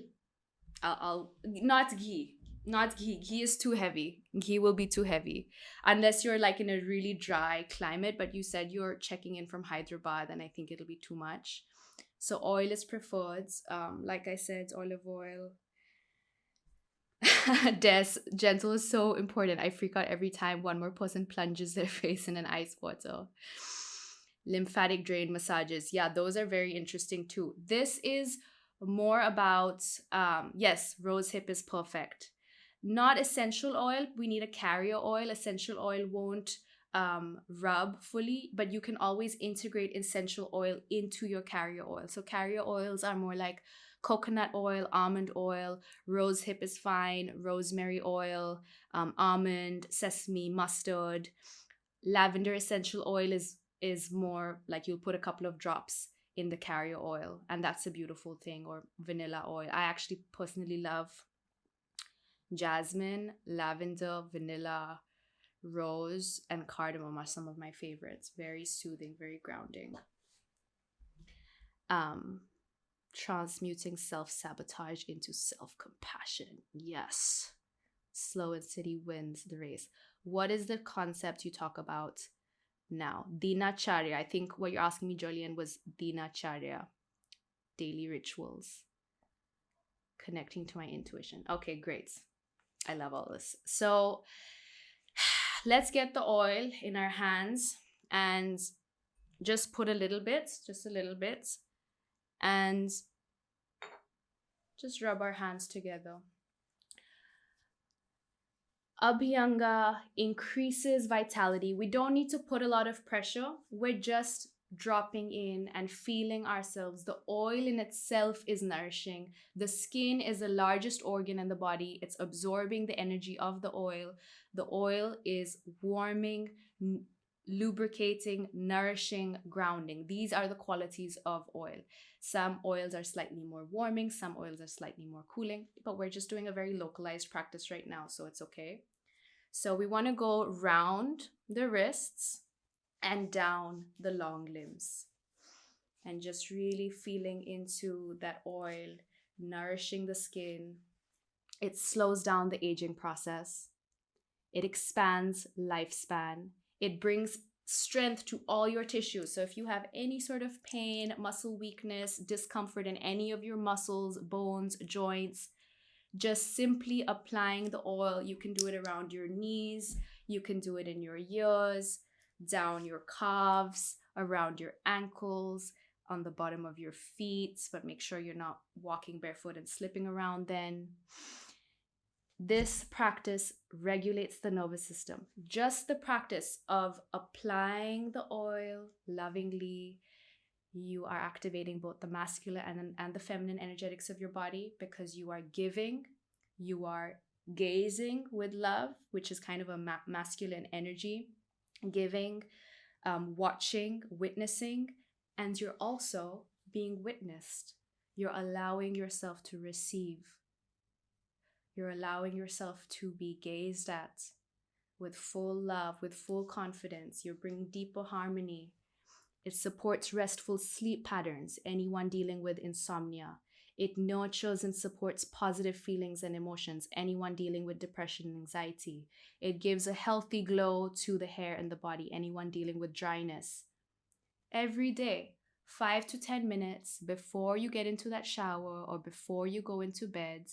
I'll not ghee. Ghee is too heavy. Ghee will be too heavy unless you're like in a really dry climate, but you said you're checking in from Hyderabad, and I think it'll be too much. So oil is preferred. Like I said, olive oil. Des, gentle is so important. I freak out every time one more person plunges their face in an ice water. Lymphatic drain massages. Yeah, those are very interesting too. This is more about, yes, rose hip is perfect. Not essential oil. We need a carrier oil. Essential oil won't rub fully, but you can always integrate essential oil into your carrier oil. So carrier oils are more like coconut oil, almond oil, rose hip is fine, rosemary oil, almond, sesame, mustard. Lavender essential oil is more like you'll put a couple of drops in the carrier oil, and that's a beautiful thing. Or vanilla oil. I actually personally love jasmine, lavender, vanilla, rose, and cardamom are some of my favorites. Very soothing, very grounding. Transmuting self-sabotage into self-compassion. Yes. Slow and steady wins the race. What is the concept you talk about now? Dinacharya. I think what you're asking me, Jolien, was Dinacharya. Daily rituals. Connecting to my intuition. Okay, great. I love all this. So let's get the oil in our hands and just put a little bit, and just rub our hands together. Abhyanga increases vitality. We don't need to put a lot of pressure. We're just dropping in and feeling ourselves. The oil in itself is nourishing. The skin is the largest organ in the body. It's absorbing the energy of the oil. The oil is warming, lubricating, nourishing, grounding. These are the qualities of oil. Some oils are slightly more warming, some oils are slightly more cooling, but we're just doing a very localized practice right now, so it's okay. So we want to go round the wrists and down the long limbs, and just really feeling into that oil, nourishing the skin. It slows down the aging process. It expands lifespan. It brings strength to all your tissues. So if you have any sort of pain, muscle weakness, discomfort in any of your muscles, bones, joints, just simply applying the oil. You can do it around your knees. You can do it in your ears, down your calves, around your ankles, on the bottom of your feet, but make sure you're not walking barefoot and slipping around then. This practice regulates the nervous system. Just the practice of applying the oil lovingly, you are activating both the masculine and the feminine energetics of your body, because you are giving, you are gazing with love, which is kind of a masculine energy, giving, watching, witnessing, and you're also being witnessed. You're allowing yourself to receive. You're allowing yourself to be gazed at. with full love, with full confidence. You're bringing deeper harmony. It supports restful sleep patterns, anyone dealing with insomnia. It nurtures and supports positive feelings and emotions, anyone dealing with depression and anxiety. It gives a healthy glow to the hair and the body, anyone dealing with dryness. Every day, 5 to 10 minutes before you get into that shower or before you go into bed,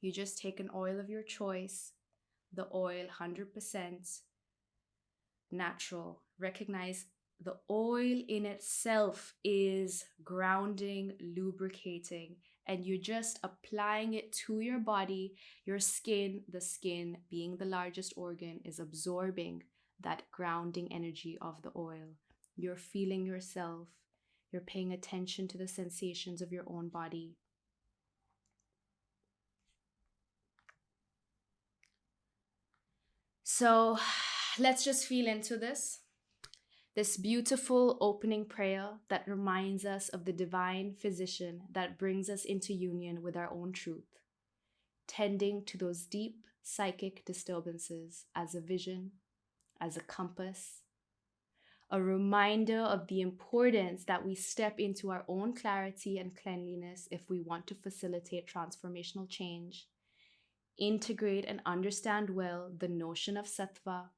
you just take an oil of your choice, the oil 100% natural. Recognize the oil in itself is grounding, lubricating, and you're just applying it to your body, your skin. The skin, being the largest organ, is absorbing that grounding energy of the oil. You're feeling yourself. You're paying attention to the sensations of your own body. So let's just feel into this beautiful opening prayer that reminds us of the divine physician that brings us into union with our own truth, tending to those deep psychic disturbances as a vision, as a compass, a reminder of the importance that we step into our own clarity and cleanliness if we want to facilitate transformational change, integrate and understand well the notion of sattva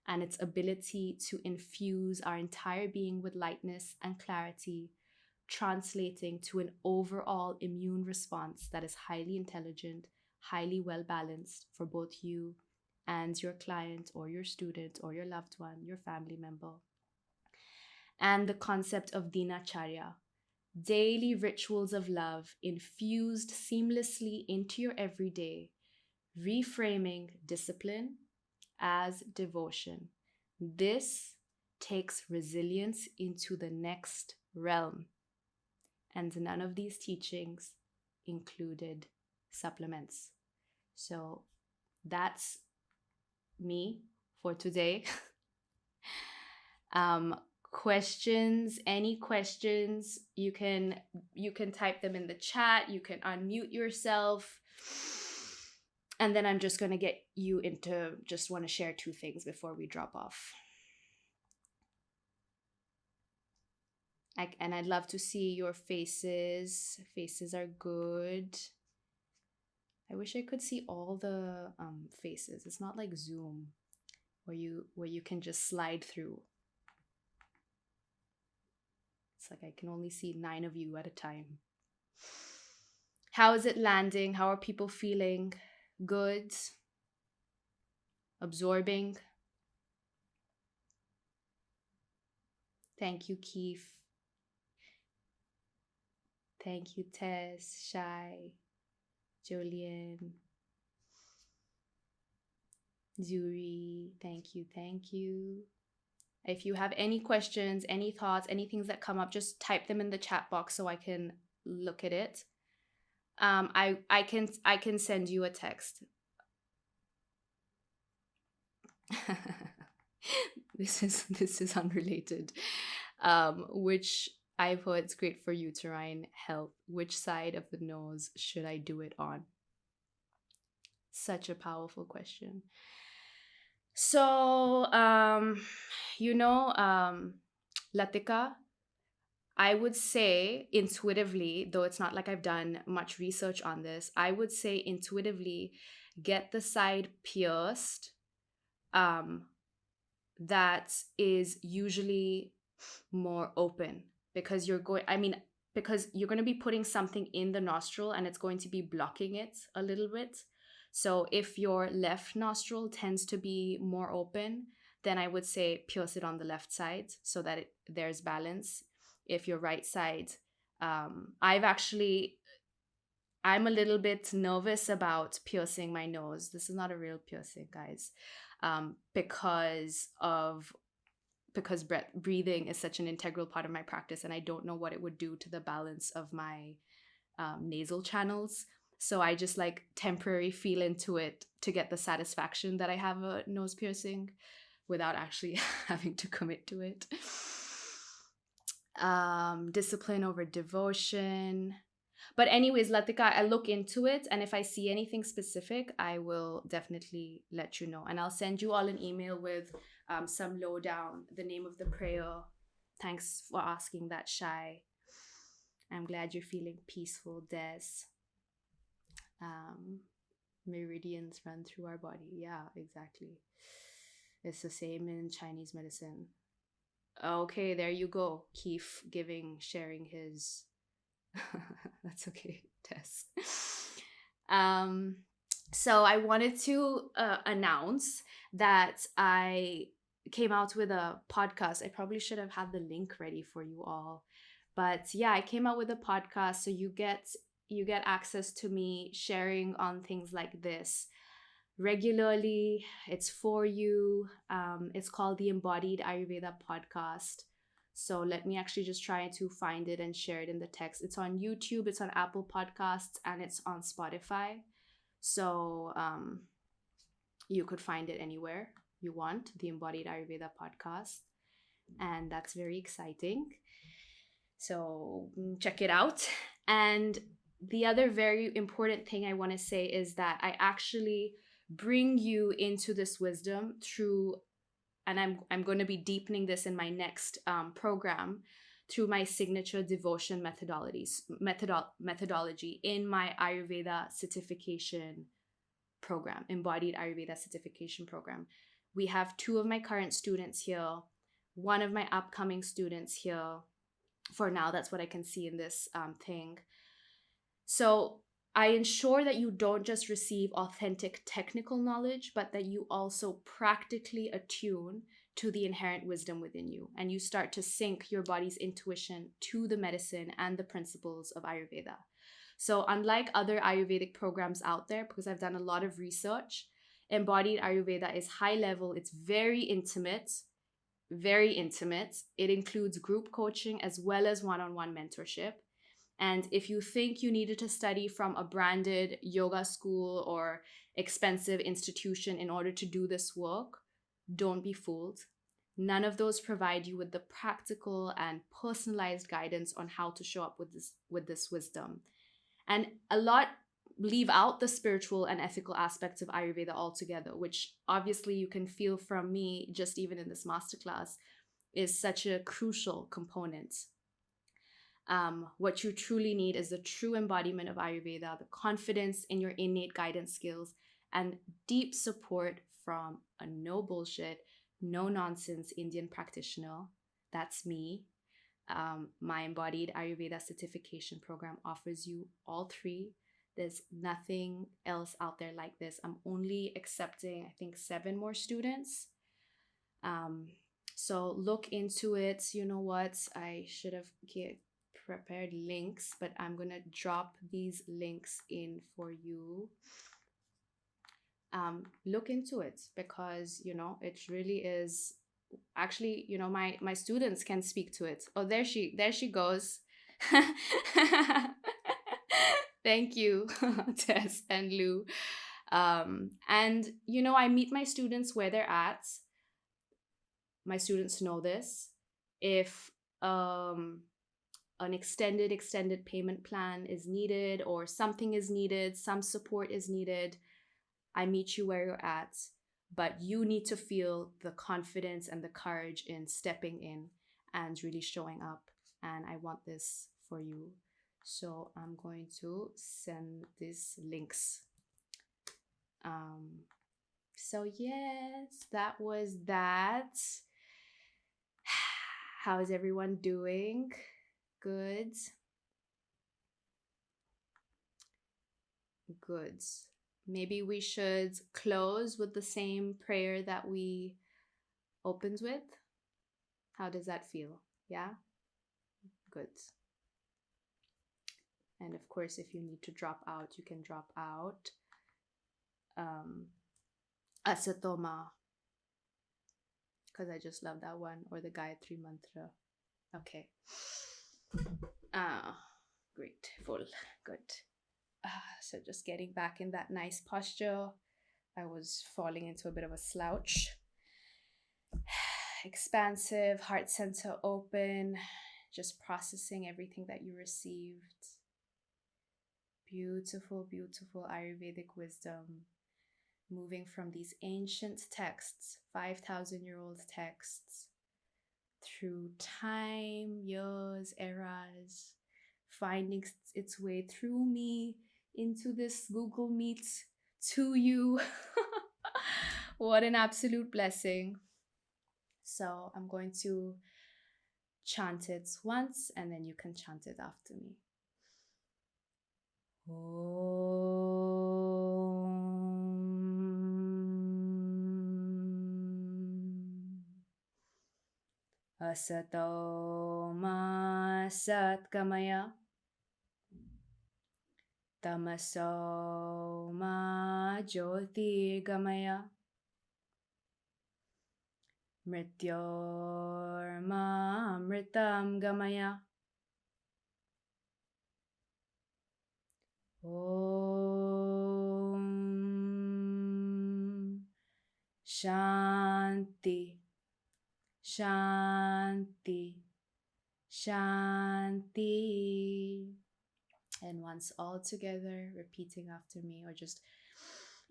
and its ability to infuse our entire being with lightness and clarity, translating to an overall immune response that is highly intelligent, highly well balanced for both you and your client or your student or your loved one, your family member. And the concept of Dinacharya, daily rituals of love infused seamlessly into your everyday, reframing discipline as devotion. This takes resilience into the next realm. And none of these teachings included supplements. So that's me for today. Questions, any questions, you can type them in the chat. You can unmute yourself. And then I'm just going to get you into, just want to share 2 things before we drop off. And I'd love to see your faces. Faces are good. I wish I could see all the faces. It's not like Zoom where you can just slide through. It's like I can only see 9 of you at a time. How is it landing? How are people feeling? Good? Absorbing? Thank you, Keith. Thank you, Tess, Shai, Julian, Zuri. Thank you. If you have any questions, any thoughts, any things that come up, just type them in the chat box so I can look at it. I can send you a text. This is unrelated. Which I've heard it's great for uterine health. Which side of the nose should I do it on? Such a powerful question. So, Latika, I would say intuitively, though it's not like I've done much research on this, I would say intuitively get the side pierced. That is usually more open because you're going to be putting something in the nostril and it's going to be blocking it a little bit. So if your left nostril tends to be more open, then I would say pierce it on the left side so that there's balance. If your right side, I'm a little bit nervous about piercing my nose. This is not a real piercing, guys, because breathing is such an integral part of my practice, and I don't know what it would do to the balance of my nasal channels. So I just like temporary feel into it to get the satisfaction that I have a nose piercing without actually having to commit to it. Discipline over devotion. But anyways, Latika, I look into it, and if I see anything specific, I will definitely let you know. And I'll send you all an email with some lowdown, the name of the prayer. Thanks for asking that, Shai. I'm glad you're feeling peaceful, Des. Meridians run through our body. Yeah, exactly. It's the same in Chinese medicine. Okay, there you go. Keith sharing his. That's okay, Tess. So I wanted to announce that I came out with a podcast. I probably should have had the link ready for you all. But yeah, I came out with a podcast, so you get access to me sharing on things like this regularly. It's for you. It's called the Embodied Ayurveda Podcast. So let me actually just try to find it and share it in the text. It's on YouTube, it's on Apple Podcasts, and it's on Spotify. So you could find it anywhere you want, the Embodied Ayurveda Podcast. And that's very exciting. So check it out. And the other very important thing I want to say is that I actually bring you into this wisdom through, and I'm going to be deepening this in my next program, through my signature devotion methodology in my Ayurveda certification program, Embodied Ayurveda certification program. We have 2 of my current students here, 1 of my upcoming students here. For now, that's what I can see in this thing. So I ensure that you don't just receive authentic technical knowledge, but that you also practically attune to the inherent wisdom within you, and you start to sync your body's intuition to the medicine and the principles of Ayurveda. So unlike other Ayurvedic programs out there, because I've done a lot of research, Embodied Ayurveda is high level, it's very intimate. It includes group coaching as well as one-on-one mentorship. And if you think you needed to study from a branded yoga school or expensive institution in order to do this work, don't be fooled. None of those provide you with the practical and personalized guidance on how to show up with this wisdom. And a lot leave out the spiritual and ethical aspects of Ayurveda altogether, which obviously you can feel from me just even in this masterclass is such a crucial component. What you truly need is the true embodiment of Ayurveda, the confidence in your innate guidance skills, and deep support from a no bullshit, no nonsense Indian practitioner. That's me. My Embodied Ayurveda certification program offers you all 3. There's nothing else out there like this. I'm only accepting, I think, 7 more students. So look into it. You know what? I should have prepared links, but I'm going to drop these links in for you. Look into it because, it really is. Actually, my students can speak to it. Oh, there she goes. Thank you, Tess and Lou. And I meet my students where they're at. My students know this. If an extended payment plan is needed, or something is needed, some support is needed, I meet you where you're at. But you need to feel the confidence and the courage in stepping in and really showing up. And I want this for you. So I'm going to send these links. So yes, that was that. How is everyone doing? Good. Good. Maybe we should close with the same prayer that we opened with. How does that feel? Yeah? Good. And of course, if you need to drop out, you can drop out. Asatoma, because I just love that one, or the Gayatri Mantra. Okay. Grateful. Good. So just getting back in that nice posture. I was falling into a bit of a slouch. Expansive, heart center open, just processing everything that you received. Beautiful, beautiful Ayurvedic wisdom. Moving from these ancient texts, 5,000-year-old texts, through time, years, eras, finding its way through me into this Google Meet to you. What an absolute blessing. So I'm going to chant it once and then you can chant it after me. Asato ma satgamaya, tamaso ma jyotirgamaya, mrityor ma amritam gamaya. Om Shanti, Shanti, Shanti. And once all together, repeating after me, or just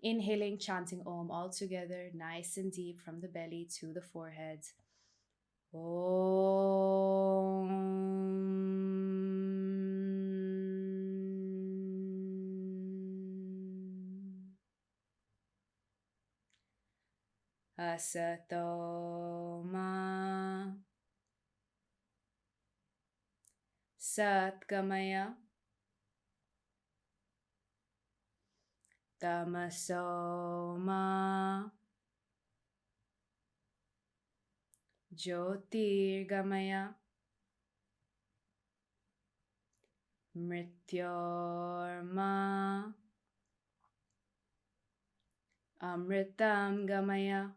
inhaling, chanting Om all together, nice and deep from the belly to the forehead. Om Asato ma satgamaya, tamaso ma jyotirgamaya, mrityor ma amritam gamaya.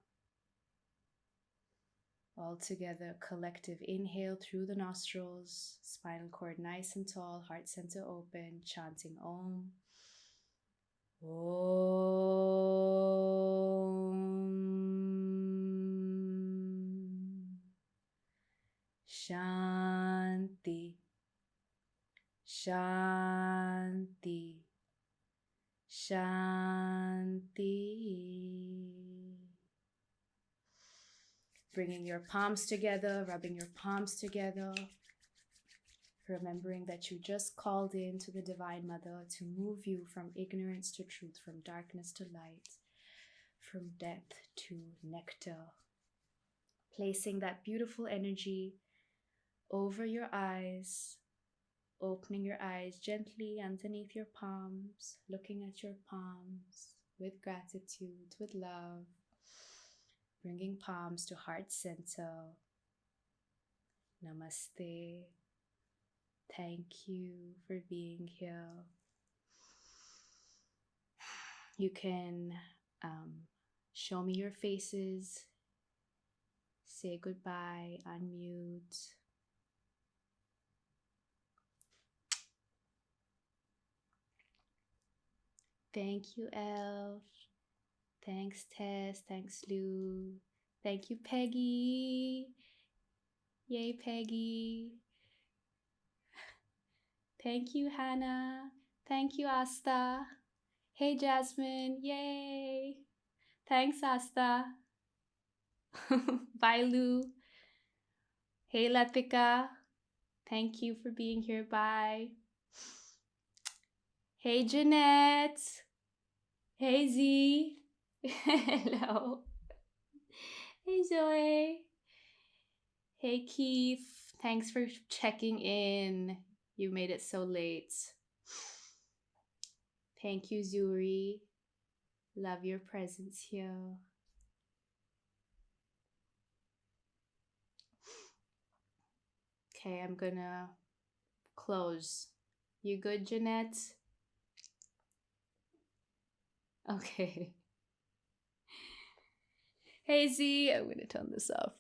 All together, collective inhale through the nostrils, spinal cord nice and tall, heart center open, chanting Om. Om Shanti, Shanti, Shanti. Bringing your palms together, rubbing your palms together, remembering that you just called in to the Divine Mother to move you from ignorance to truth, from darkness to light, from depth to nectar. Placing that beautiful energy over your eyes, opening your eyes gently underneath your palms, looking at your palms with gratitude, with love, bringing palms to heart center. Namaste. Thank you for being here. You can show me your faces, say goodbye, unmute. Thank you, Elf. Thanks, Tess. Thanks, Lou. Thank you, Peggy. Yay, Peggy. Thank you, Hannah. Thank you, Asta. Hey, Jasmine. Yay. Thanks, Asta. Bye, Lou. Hey, Latika. Thank you for being here. Bye. Hey, Jeanette. Hey, Z. Hello. Hey, Zoe. Hey, Keith. Thanks for checking in. You made it so late. Thank you, Zuri. Love your presence here. Okay, I'm gonna close. You good, Jeanette? Okay. Hey, Z. I'm gonna turn this off.